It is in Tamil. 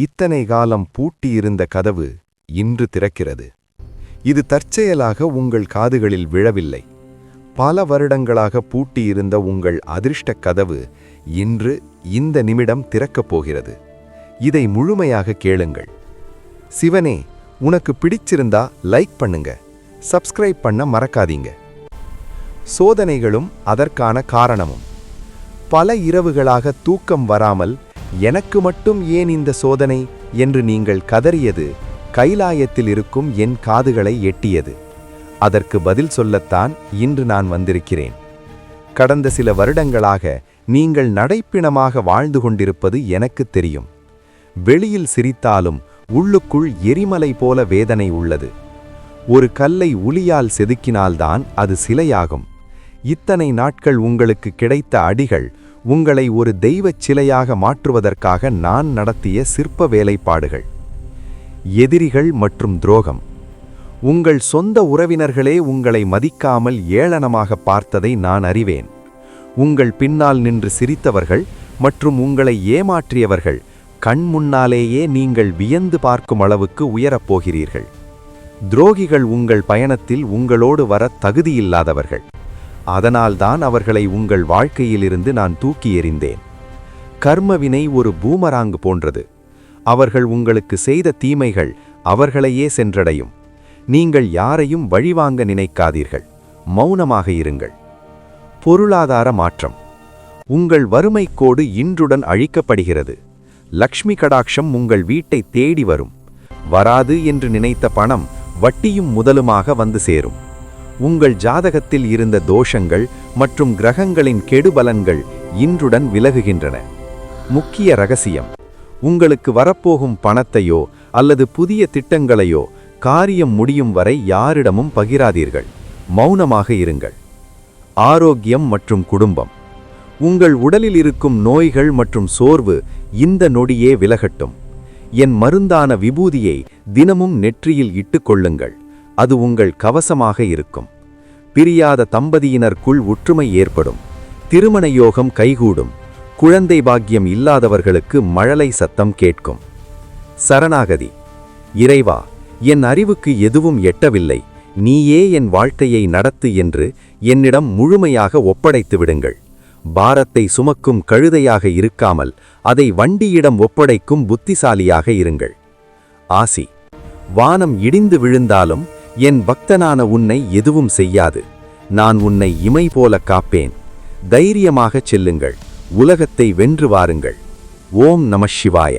இத்தனை காலம் பூட்டியிருந்த கதவு இன்று திறக்கிறது. இது தற்செயலாக உங்கள் காதுகளில் விழவில்லை. பல வருடங்களாக பூட்டியிருந்த உங்கள் அதிர்ஷ்ட கதவு இன்று இந்த நிமிடம் திறக்கப் போகிறது. இதை முழுமையாக கேளுங்கள். சிவனே, உனக்கு பிடிச்சிருந்தா லைக் பண்ணுங்க, சப்ஸ்கிரைப் பண்ண மறக்காதீங்க. சோதனைகளும் அதற்கான காரணமும். பல இரவுகளாக தூக்கம் வராமல் எனக்கு மட்டும் ஏன் இந்த சோதனை என்று நீங்கள் கதறியது கைலாயத்தில் இருக்கும் என் காதுகளை எட்டியது. அதற்கு பதில் சொல்லத்தான் இன்று நான் வந்திருக்கிறேன். கடந்த சில வருடங்களாக நீங்கள் நடைப்பிணமாக வாழ்ந்து கொண்டிருப்பது எனக்கு தெரியும். வெளியில் சிரித்தாலும் உள்ளுக்குள் எரிமலை போல வேதனை உள்ளது. ஒரு கல்லை உளியால் செதுக்கினால்தான் அது சிலையாகும். இத்தனை நாட்கள் உங்களுக்கு கிடைத்த அடிகள் உங்களை ஒரு தெய்வச் சிலையாக மாற்றுவதற்காக நான் நடத்திய சிற்ப வேலைப்பாடுகள். எதிரிகள் மற்றும் துரோகம். உங்கள் சொந்த உறவினர்களே உங்களை மதிக்காமல் ஏளனமாக பார்த்ததை நான் அறிவேன். உங்கள் பின்னால் நின்று சிரித்தவர்கள் மற்றும் உங்களை ஏமாற்றியவர்கள் கண் முன்னாலேயே நீங்கள் வியந்து பார்க்கும் அளவுக்கு உயரப்போகிறீர்கள். துரோகிகள் உங்கள் பயணத்தில் உங்களோடு வர தகுதியில்லாதவர்கள். அதனால்தான் அவர்களை உங்கள் வாழ்க்கையிலிருந்து நான் தூக்கி எறிந்தேன். கர்மவினை ஒரு பூமராங்கு போன்றது. அவர்கள் உங்களுக்கு செய்த தீமைகள் அவர்களையே சென்றடையும். நீங்கள் யாரையும் வழிவாங்க நினைக்காதீர்கள். மௌனமாக இருங்கள். பொருளாதார மாற்றம். உங்கள் வறுமை கோடு இன்றுடன் அழிக்கப்படுகிறது. லக்ஷ்மி கடாட்சம் உங்கள் வீட்டை தேடி வரும். வராது என்று நினைத்த பணம் வட்டியும் முதலுமாக வந்து சேரும். உங்கள் ஜாதகத்தில் இருந்த தோஷங்கள் மற்றும் கிரகங்களின் கெடுபலன்கள் இன்றுடன் விலகுகின்றன. முக்கிய ரகசியம். உங்களுக்கு வரப்போகும் பணத்தையோ அல்லது புதிய திட்டங்களையோ காரியம் முடியும் வரை யாரிடமும் பகிராதீர்கள். மௌனமாக இருங்கள். ஆரோக்கியம் மற்றும் குடும்பம். உங்கள் உடலில் இருக்கும் நோய்கள் மற்றும் சோர்வு இந்த நொடியே விலகட்டும். என் மருந்தான விபூதியை தினமும் நெற்றியில் இட்டுக்கொள்ளுங்கள். அது உங்கள் கவசமாக இருக்கும். பிரியாத தம்பதியினருக்குள் ஒற்றுமை ஏற்படும். திருமண யோகம் கைகூடும். குழந்தை பாக்கியம் இல்லாதவர்களுக்கு மழலை சத்தம் கேட்கும். சரணாகதி. இறைவா, என் அறிவுக்கு எதுவும் எட்டவில்லை, நீயே என் வாழ்க்கையை நடத்து என்று என்னிடம் முழுமையாக ஒப்படைத்து விடுங்கள். பாரத்தை சுமக்கும் கழுதையாக இருக்காமல் அதை வண்டியிடம் ஒப்படைக்கும் புத்திசாலியாக இருங்கள். ஆசி. வானம் இடிந்து விழுந்தாலும் என் பக்தனான உன்னை எதுவும் செய்யாது. நான் உன்னை இமை போல காப்பேன். தைரியமாகச் செல்லுங்கள். உலகத்தை வென்று வாருங்கள். ஓம் நம சிவாய.